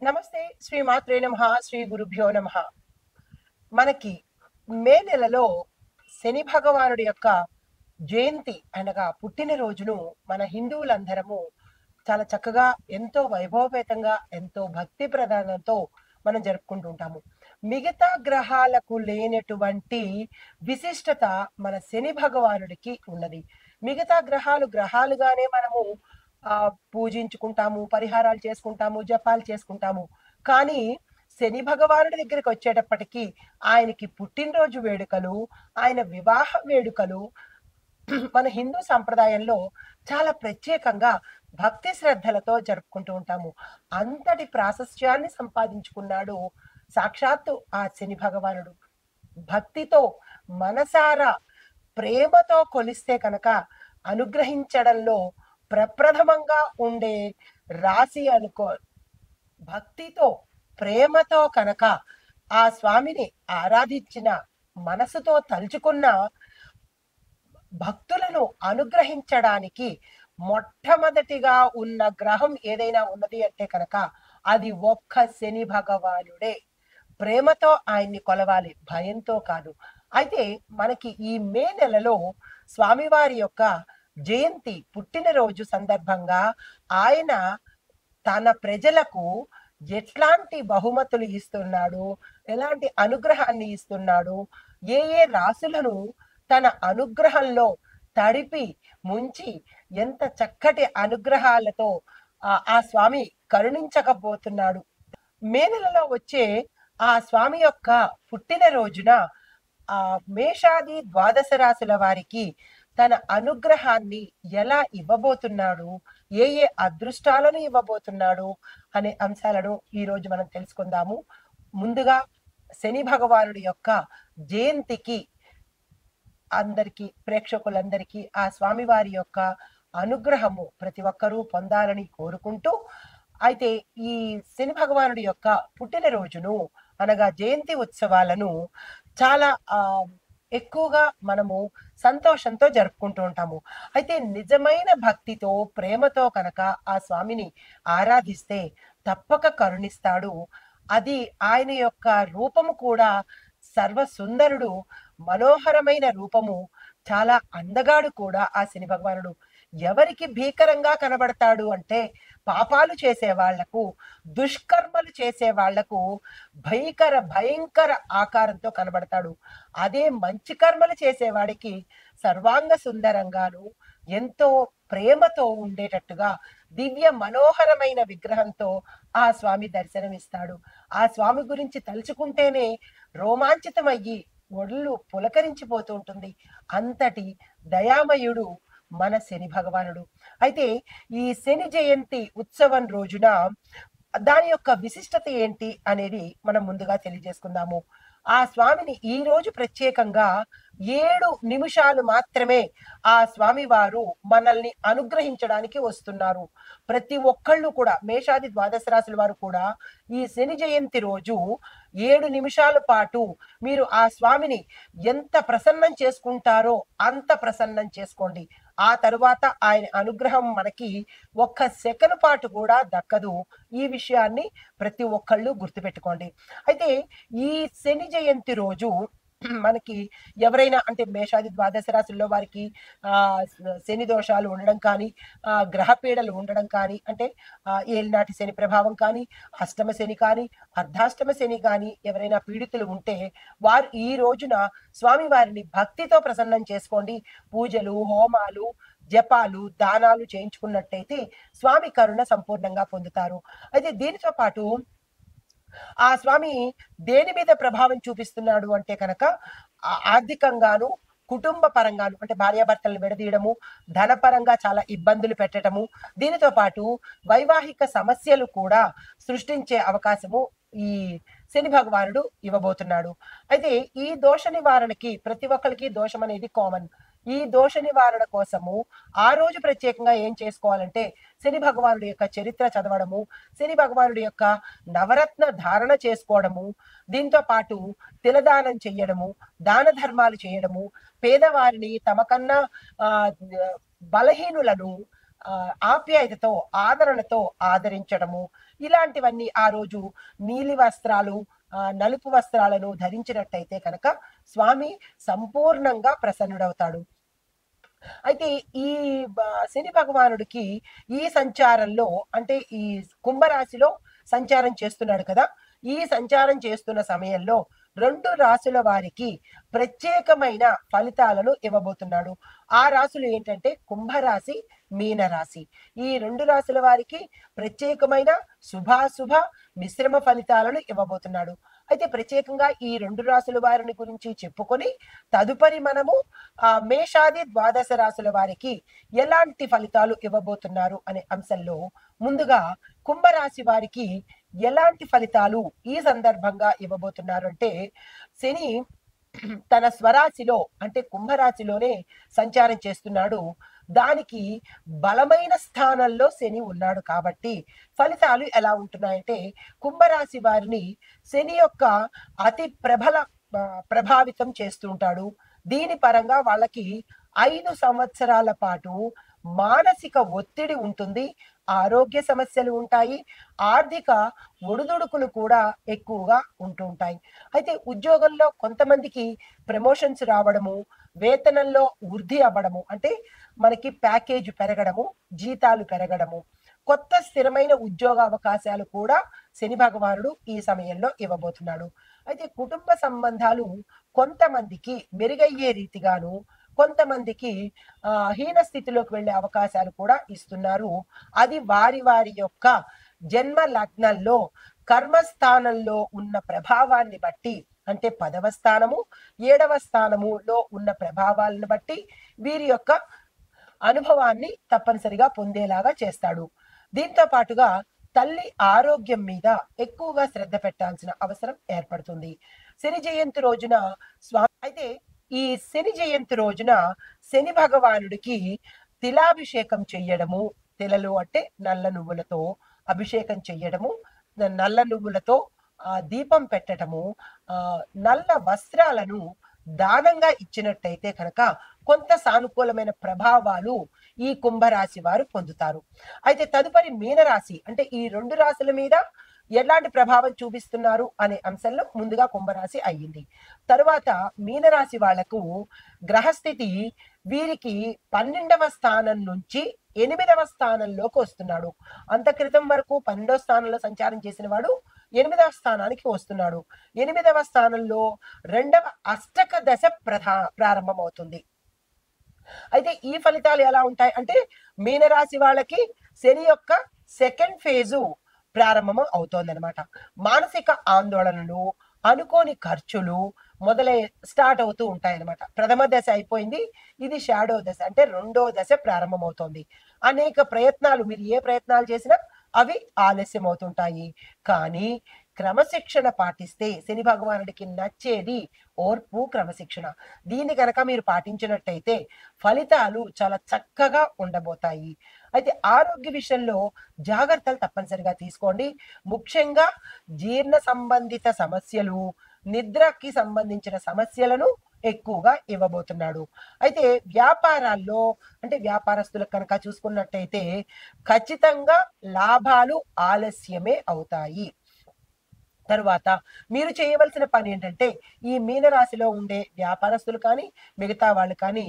నమస్తే. శ్రీ మాత్రే నమః. శ్రీ గురుభ్యో నమః. మనకి మే నెలలో శని భగవానుడి యొక్క జయంతి అనగా పుట్టినరోజును మన హిందువులందరము చాలా చక్కగా ఎంతో వైభవపేతంగా ఎంతో భక్తి ప్రధానంతో మనం జరుపుకుంటూ ఉంటాము. మిగతా గ్రహాలకు లేనటువంటి విశిష్టత మన శని భగవానుడికి ఉన్నది. మిగతా గ్రహాలుగానే మనము పూజించుకుంటాము, పరిహారాలు చేసుకుంటాము, జపాలు చేసుకుంటాము. కానీ శని భగవానుడి దగ్గరికి వచ్చేటప్పటికి ఆయనకి పుట్టినరోజు వేడుకలు, ఆయన వివాహ వేడుకలు మన హిందూ సంప్రదాయంలో చాలా ప్రత్యేకంగా భక్తి శ్రద్ధలతో జరుపుకుంటూ ఉంటాము. అంతటి ప్రాశస్త్యాన్ని సంపాదించుకున్నాడు సాక్షాత్తు ఆ శని భగవానుడు. భక్తితో మనసారా ప్రేమతో కొలిస్తే కనుక అనుగ్రహించడంలో ప్రప్రథమంగా ఉండే రాశి అనుకో. భక్తితో ప్రేమతో కనుక ఆ స్వామిని ఆరాధించిన, మనసుతో తలుచుకున్న భక్తులను అనుగ్రహించడానికి మొట్టమొదటిగా ఉన్న గ్రహం ఏదైనా ఉన్నది అంటే కనుక అది ఒక్క శని భగవానుడే. ప్రేమతో ఆయన్ని కొలవాలి, భయంతో కాదు. అయితే మనకి ఈ మే నెలలో స్వామివారి యొక్క జయంతి పుట్టినరోజు సందర్భంగా ఆయన తన ప్రజలకు ఎట్లాంటి బహుమతులు ఇస్తున్నాడు, ఎలాంటి అనుగ్రహాన్ని ఇస్తున్నాడు, ఏ ఏ రాశులను తన అనుగ్రహంలో తడిపి ముంచి ఎంత చక్కటి అనుగ్రహాలతో ఆ స్వామి కరుణించకపోతున్నాడు. మే నెలలో వచ్చే ఆ స్వామి యొక్క పుట్టినరోజున ఆ మేషాది ద్వాదశ రాశుల వారికి తన అనుగ్రహాన్ని ఎలా ఇవ్వబోతున్నాడు, ఏ ఏ అదృష్టాలను ఇవ్వబోతున్నాడు అనే అంశాలను ఈరోజు మనం తెలుసుకుందాము. ముందుగా శని భగవానుడి యొక్క జయంతికి అందరికీ, ప్రేక్షకులందరికీ ఆ స్వామివారి యొక్క అనుగ్రహము ప్రతి ఒక్కరూ పొందాలని కోరుకుంటూ, అయితే ఈ శని భగవానుడి యొక్క పుట్టినరోజును అనగా జయంతి ఉత్సవాలను చాలా ఎక్కువగా మనము సంతోషంతో జరుపుకుంటూ ఉంటాము. అయితే నిజమైన భక్తితో ప్రేమతో కనుక ఆ స్వామిని ఆరాధిస్తే తప్పక కరుణిస్తాడు. అది ఆయన యొక్క రూపము కూడా సర్వసుందరుడు, మనోహరమైన రూపము, చాలా అందగాడు కూడా ఆ శని భగవానుడు. ఎవరికి భీకరంగా కనబడతాడు అంటే పాపాలు చేసే వాళ్లకు, దుష్కర్మలు చేసే వాళ్లకు భయంకర ఆకారంతో కనబడతాడు. అదే మంచి కర్మలు చేసేవాడికి సర్వాంగ సుందరంగాను ఎంతో ప్రేమతో ఉండేటట్టుగా దివ్య మనోహరమైన విగ్రహంతో ఆ స్వామి దర్శనమిస్తాడు. ఆ స్వామి గురించి తలుచుకుంటేనే రోమాంచితమయ్యి ఒళ్ళు పులకరించిపోతూ ఉంటుంది. అంతటి దయామయుడు మన శని భగవానుడు. అయితే ఈ శని జయంతి ఉత్సవం రోజున దాని యొక్క విశిష్టత ఏంటి అనేది మనం ముందుగా తెలియజేసుకుందాము. ఆ స్వామిని ఈ రోజు ప్రత్యేకంగా 7 నిమిషాలు మాత్రమే ఆ స్వామి వారు మనల్ని అనుగ్రహించడానికి వస్తున్నారు. ప్రతి ఒక్కళ్ళు కూడా, మేషాది ద్వాదశ రాశుల వారు కూడా ఈ శని జయంతి రోజు 7 నిమిషాల పాటు మీరు ఆ స్వామిని ఎంత ప్రసన్నం చేసుకుంటారో అంత ప్రసన్నం చేసుకోండి. ఆ తరువాత ఆయన అనుగ్రహం మనకి ఒక్క సెకను పాటు కూడా దక్కదు. ఈ విషయాన్ని ప్రతి ఒక్కళ్ళు గుర్తుపెట్టుకోండి. అయితే ఈ శని జయంతి రోజు మనకి ఎవరైనా అంటే మేషాది ద్వాదశ రాశుల్లో వారికి శని దోషాలు ఉండడం కానీ, గ్రహ పీడలు ఉండడం కానీ, అంటే ఏలినాటి శని ప్రభావం కానీ, అష్టమ శని కానీ, అర్ధాష్టమ శని కానీ ఎవరైనా పీడితులు ఉంటే వారు ఈ రోజున స్వామివారిని భక్తితో ప్రసన్నం చేసుకోండి. పూజలు, హోమాలు, జపాలు, దానాలు చేయించుకున్నట్టయితే స్వామి కరుణ సంపూర్ణంగా పొందుతారు. అయితే దీనితో పాటు ఆ స్వామి దేని మీద ప్రభావం చూపిస్తున్నాడు అంటే కనుక ఆర్థికంగాను, కుటుంబ పరంగాను, అంటే భార్యాభర్తలను విడదీయడము, ధనపరంగా చాలా ఇబ్బందులు పెట్టడము, దీనితో పాటు వైవాహిక సమస్యలు కూడా సృష్టించే అవకాశము ఈ శని భగవానుడు ఇవ్వబోతున్నాడు. అయితే ఈ దోష నివారణకి ప్రతి ఒక్కరికి దోషం అనేది కామన్. ఈ దోష నివారణ కోసము ఆ రోజు ప్రత్యేకంగా ఏం చేసుకోవాలంటే శని భగవానుడి యొక్క చరిత్ర చదవడము, శని భగవానుడి యొక్క నవరత్న ధారణ చేసుకోవడము, దీంతో పాటు తిలదానం చెయ్యడము, దాన ధర్మాలు చేయడము, పేదవారిని తమకన్నా బలహీనులను ఆప్యాయతతో, ఆదరణతో ఆదరించడము, ఇలాంటివన్నీ ఆ రోజు నీలి వస్త్రాలు, నలుపు వస్త్రాలను ధరించినట్టయితే కనుక స్వామి సంపూర్ణంగా ప్రసన్నుడవుతాడు. అయితే ఈ శని భగవానుడికి ఈ సంచారంలో, అంటే ఈ కుంభరాశిలో సంచారం చేస్తున్నాడు కదా, ఈ సంచారం చేస్తున్న సమయంలో 2 రాశుల వారికి ప్రత్యేకమైన ఫలితాలను ఇవ్వబోతున్నాడు. ఆ రాశులు ఏంటంటే కుంభరాశి, మీనరాశి. ఈ 2 రాశుల వారికి ప్రత్యేకమైన శుభాశుభ మిశ్రమ ఫలితాలను ఇవ్వబోతున్నాడు. అయితే ప్రత్యేకంగా ఈ 2 రాశుల వారిని గురించి చెప్పుకొని తదుపరి మనము మేషాది ద్వాదశ రాశుల వారికి ఎలాంటి ఫలితాలు ఇవ్వబోతున్నారు అనే అంశంలో ముందుగా కుంభరాశి వారికి ఎలాంటి ఫలితాలు ఈ సందర్భంగా ఇవ్వబోతున్నారు అంటే, శని తన స్వరాశిలో అంటే కుంభరాశిలోనే సంచారం చేస్తున్నాడు. దానికి బలమైన స్థానంలో శని ఉన్నాడు కాబట్టి ఫలితాలు ఎలా ఉంటున్నాయంటే, కుంభరాశి వారిని శని యొక్క అతి ప్రభావితం చేస్తూ ఉంటాడు. దీని పరంగా వాళ్ళకి 5 సంవత్సరాల పాటు మానసిక ఒత్తిడి ఉంటుంది, ఆరోగ్య సమస్యలు ఉంటాయి, ఆర్థిక ఒడిదుడుకులు కూడా ఎక్కువగా ఉంటూ ఉంటాయి. అయితే ఉద్యోగంలో కొంతమందికి ప్రమోషన్స్ రావడము, వేతనంలో వృద్ధి అవ్వడము, అంటే మనకి ప్యాకేజ్ పెరగడము, జీతాలు పెరగడము, కొత్త స్థిరమైన ఉద్యోగ అవకాశాలు కూడా శని భగవానుడు ఈ సమయంలో ఇవ్వబోతున్నాడు. అయితే కుటుంబ సంబంధాలు కొంతమందికి మెరుగయ్యే రీతిగాను, కొంతమందికి హీన స్థితిలోకి వెళ్ళే అవకాశాలు కూడా ఇస్తున్నారు. అది వారి వారి యొక్క జన్మ లగ్నంలో కర్మస్థానంలో ఉన్న ప్రభావాన్ని బట్టి, అంటే 10వ స్థానము 7వ స్థానములో ఉన్న ప్రభావాలను బట్టి వీరి యొక్క అనుభవాన్ని తప్పనిసరిగా పొందేలాగా చేస్తాడు. దీంతో పాటుగా తల్లి ఆరోగ్యం మీద ఎక్కువగా శ్రద్ధ పెట్టాల్సిన అవసరం ఏర్పడుతుంది. శని జయంతి రోజున అయితే ఈ శని జయంతి రోజున శని భగవానుడికి తిలాభిషేకం చెయ్యడము, తిలలు అంటే నల్ల నువ్వులతో అభిషేకం చెయ్యడము, నల్ల నువ్వులతో దీపం పెట్టడము, నల్ల వస్త్రాలను దానంగా ఇచ్చినట్టయితే కనుక కొంత సానుకూలమైన ప్రభావాలు ఈ కుంభరాశి వారు పొందుతారు. అయితే తదుపరి మీనరాశి, అంటే ఈ 2 రాశుల మీద ఎలాంటి ప్రభావం చూపిస్తున్నారు అనే అంశంలో ముందుగా కుంభరాశి అయ్యింది. తరువాత మీనరాశి వాళ్లకు గ్రహస్థితి వీరికి 12వ స్థానం నుంచి 8వ స్థానంలోకి వస్తున్నాడు. అంత క్రితం వరకు 12వ స్థానంలో సంచారం చేసిన వాడు 8వ స్థానానికి వస్తున్నాడు. 8వ స్థానంలో 2వ అష్టక దశ ప్రారంభమవుతుంది. అయితే ఈ ఫలితాలు ఎలా ఉంటాయి అంటే, మీనరాశి వాళ్ళకి శని యొక్క సెకండ్ ఫేజు ప్రారంభం అవుతోందనమాట. మానసిక ఆందోళనలు, అనుకోని ఖర్చులు స్టార్ట్ అవుతూ ఉంటాయన్నమాట. ప్రథమ దశ అయిపోయింది, ఇది షాడో దశ, అంటే 2వ దశ ప్రారంభమవుతోంది. అనేక ప్రయత్నాలు, మీరు ఏ ప్రయత్నాలు చేసినా అవి ఆలస్యం అవుతుంటాయి. కానీ క్రమశిక్షణ పాటిస్తే శని భగవానుడికి నచ్చేది ఓర్పు, క్రమశిక్షణ. దీన్ని కనుక మీరు పాటించినట్టయితే ఫలితాలు చాలా చక్కగా ఉండబోతాయి. అయితే ఆరోగ్య విషయంలో జాగ్రత్తలు తప్పనిసరిగా తీసుకోండి. ముఖ్యంగా జీర్ణ సంబంధిత సమస్యలు, నిద్రకి సంబంధించిన సమస్యలను ఎక్కువగా ఇవ్వబోతున్నాడు. అయితే వ్యాపారాల్లో, అంటే వ్యాపారస్తులకు కనుక చూసుకున్నట్టయితే ఖచ్చితంగా లాభాలు ఆలస్యమే అవుతాయి. తరువాత మీరు చేయవలసిన పని ఏంటంటే, ఈ మీనరాశిలో ఉండే వ్యాపారస్తులు కానీ మిగతా వాళ్ళు కానీ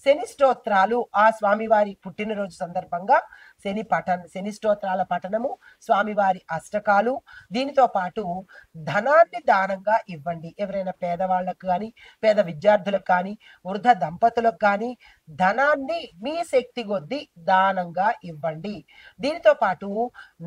శని స్తోత్రాలు, ఆ స్వామివారి పుట్టినరోజు సందర్భంగా శని స్తోత్రాల పఠనము, స్వామివారి అష్టకాలు, దీనితో పాటు ధనాన్ని దానంగా ఇవ్వండి. ఎవరైనా పేదవాళ్ళకు కానీ, పేద విద్యార్థులకు కానీ, వృద్ధ దంపతులకు కానీ ధనాన్ని మీ శక్తి కొద్దీ దానంగా ఇవ్వండి. దీనితో పాటు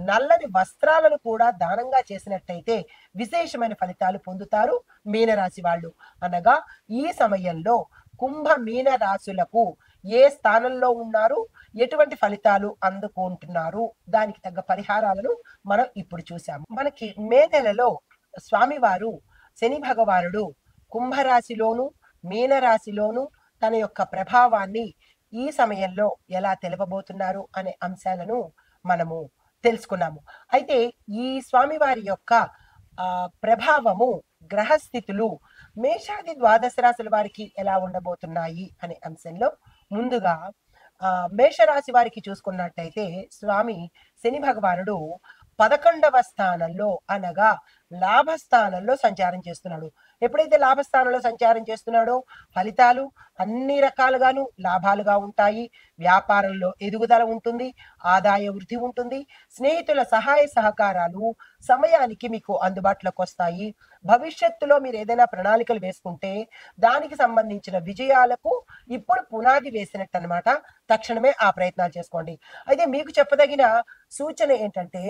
నల్లని వస్త్రాలను కూడా దానంగా చేసినట్టయితే విశేషమైన ఫలితాలు పొందుతారు మీనరాశి వాళ్ళు. అనగా ఈ సమయంలో కుంభ మీన రాశులకు ఏ స్థానంలో ఉన్నారు, ఎటువంటి ఫలితాలు అందుకుంటున్నారు, దానికి తగ్గ పరిహారాలను మనం ఇప్పుడు చూసాము. మనకి మే నెలలో స్వామివారు శని భగవానుడు కుంభరాశిలోను మీనరాశిలోను తన యొక్క ప్రభావాన్ని ఈ సమయంలో ఎలా తెలుపబోతున్నారు అనే అంశాలను మనము తెలుసుకున్నాము. అయితే ఈ స్వామివారి యొక్క ప్రభావము, గ్రహస్థితులు మేషాది ద్వాదశ రాశుల వారికి ఎలా ఉండబోతున్నాయి అనే అంశంలో ముందుగా మేషరాశి వారికి చూసుకున్నట్టయితే స్వామి శని భగవానుడు 11వ స్థానంలో అనగా లాభస్థానంలో సంచారం చేస్తున్నాడు. ఎప్పుడైతే లాభస్థానంలో సంచారం చేస్తున్నాడో ఫలితాలు అన్ని రకాలుగాను లాభాలుగా ఉంటాయి. వ్యాపారంలో ఎదుగుదల ఉంటుంది, ఆదాయ వృద్ధి ఉంటుంది, స్నేహితుల సహాయ సహకారాలు సమయానికి మీకు అందుబాటులోకి వస్తాయి. భవిష్యత్తులో మీరు ఏదైనా ప్రణాళికలు వేసుకుంటే దానికి సంబంధించిన విజయాలకు ఇప్పుడు పునాది వేసినట్టు అనమాట. తక్షణమే ఆ ప్రయత్నాలు చేసుకోండి. అయితే మీకు చెప్పదగిన సూచన ఏంటంటే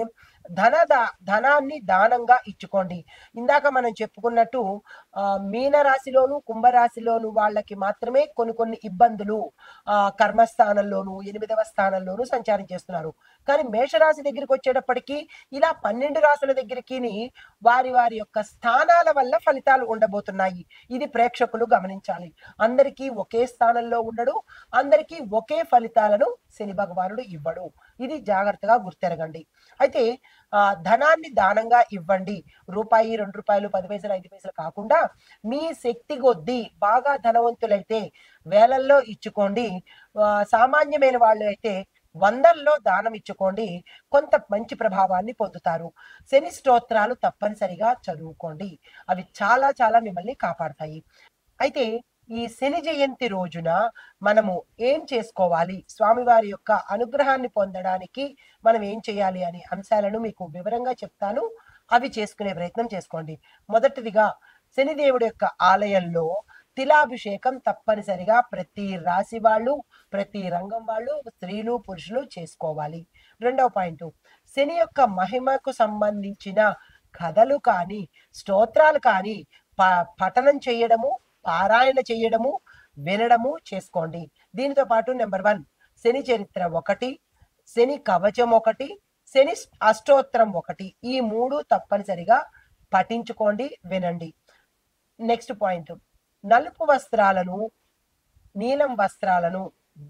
ధనాన్ని దానంగా ఇచ్చుకోండి. ఇందాక మనం చెప్పుకున్నట్టు మీన రాశిలోను కుంభరాశిలోను వాళ్ళకి మాత్రమే కొన్ని ఇబ్బందులు కర్మస్థానంలోను 8వ స్థానంలోను సంచారం చేస్తున్నారు. కానీ మేషరాశి దగ్గరికి వచ్చేటప్పటికి ఇలా 12 రాశుల దగ్గరికి వారి వారి యొక్క స్థానాల వల్ల ఫలితాలు ఉండబోతున్నాయి. ఇది ప్రేక్షకులు గమనించాలి. అందరికీ ఒకే స్థానంలో ఉండడు, అందరికీ ఒకే ఫలితాలను శని భగవానుడు ఇవ్వడు. ఇది జాగ్రత్తగా గుర్తెరగండి. అయితే ధనాన్ని దానంగా ఇవ్వండి. రూపాయి, 2 రూపాయలు, 10 పైసలు, 5 పైసలు కాకుండా మీ శక్తి కొద్దీ బాగా ధనవంతులైతే వేలల్లో ఇచ్చుకోండి. సామాన్యమైన వాళ్ళు అయితే వందల్లో దానం ఇచ్చుకోండి. కొంత మంచి ప్రభావాన్ని పొందుతారు. శని స్తోత్రాలు తప్పనిసరిగా చదువుకోండి. అవి చాలా చాలా మిమ్మల్ని కాపాడతాయి. అయితే ఈ శని జయంతి రోజున మనము ఏం చేసుకోవాలి, స్వామివారి యొక్క అనుగ్రహాన్ని పొందడానికి మనం ఏం చేయాలి అనే అంశాలను మీకు వివరంగా చెప్తాను. అవి చేసుకునే ప్రయత్నం చేసుకోండి. మొదటిదిగా శనిదేవుడి యొక్క ఆలయంలో తిలాభిషేకం తప్పనిసరిగా ప్రతి రాశి వాళ్ళు, ప్రతి రంగం వాళ్ళు, స్త్రీలు పురుషులు చేసుకోవాలి. రెండవ పాయింట్, శని యొక్క మహిమకు సంబంధించిన కథలు కానీ స్తోత్రాలు కానీ పఠనం చేయడము, పారాయణ చేయడము, వినడము చేసుకోండి. దీనితో పాటు నెంబర్ 1 శని చరిత్ర 1, శని కవచం 1, శని అష్టోత్తరం 1, ఈ 3 తప్పనిసరిగా పఠించుకోండి, వినండి. నెక్స్ట్ పాయింట్, నలుపు వస్త్రాలను, నీలం వస్త్రాలను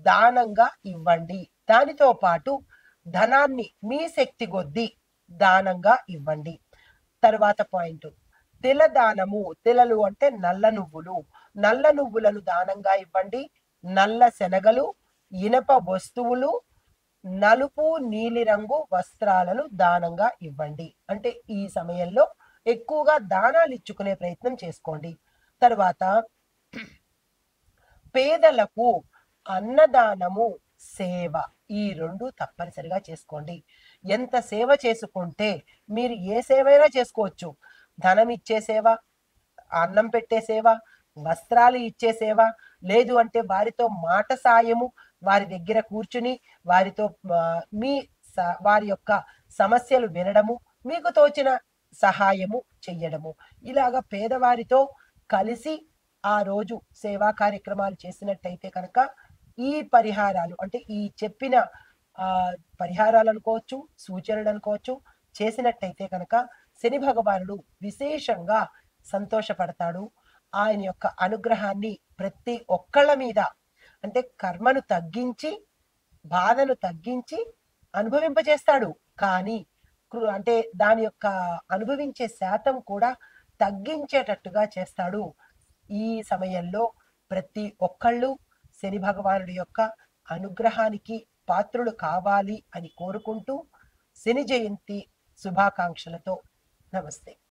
దానంగా ఇవ్వండి. దానితో పాటు ధనాన్ని మీ శక్తి కొద్దీ దానంగా ఇవ్వండి. తర్వాత పాయింట్, తిల దానము, తిలలు అంటే నల్ల నువ్వులు, నల్ల నువ్వులను దానంగా ఇవ్వండి. నల్ల శనగలు, ఇనప వస్తువులు, నలుపు నీలిరంగు వస్త్రాలను దానంగా ఇవ్వండి. అంటే ఈ సమయంలో ఎక్కువగా దానాలు ఇచ్చుకునే ప్రయత్నం చేసుకోండి. తర్వాత పేదలకు అన్నదానము, సేవ, ఈ 2 తప్పనిసరిగా చేసుకోండి. ఎంత సేవ చేసుకుంటే మీరు ఏ సేవైనా చేసుకోవచ్చు. ధనం ఇచ్చే సేవ, అన్నం పెట్టే సేవ, వస్త్రాలు ఇచ్చే సేవ, లేదు అంటే వారితో మాట సాయము, వారి దగ్గర కూర్చుని వారితో వారి యొక్క సమస్యలు వినడము, మీకు తోచిన సహాయము చెయ్యడము, ఇలాగా పేదవారితో కలిసి ఆ రోజు సేవా కార్యక్రమాలు చేసినట్టయితే కనుక ఈ పరిహారాలు అంటే ఈ చెప్పిన పరిహారాలు అనుకోవచ్చు, సూచనలు అనుకోవచ్చు, చేసినట్టయితే కనుక శని భగవానుడు విశేషంగా సంతోషపడతాడు. ఆయన యొక్క అనుగ్రహాన్ని ప్రతి ఒక్కళ్ళ మీద, అంటే కర్మను తగ్గించి బాధను తగ్గించి అనుభవింపజేస్తాడు. కానీ అంటే దాని యొక్క అనుభవించే శాతం కూడా తగ్గించేటట్టుగా చేస్తాడు. ఈ సమయంలో ప్రతి ఒక్కళ్ళు శని భగవానుడి యొక్క అనుగ్రహానికి పాత్రులు కావాలి అని కోరుకుంటూ శని జయంతి శుభాకాంక్షలతో నమస్తే.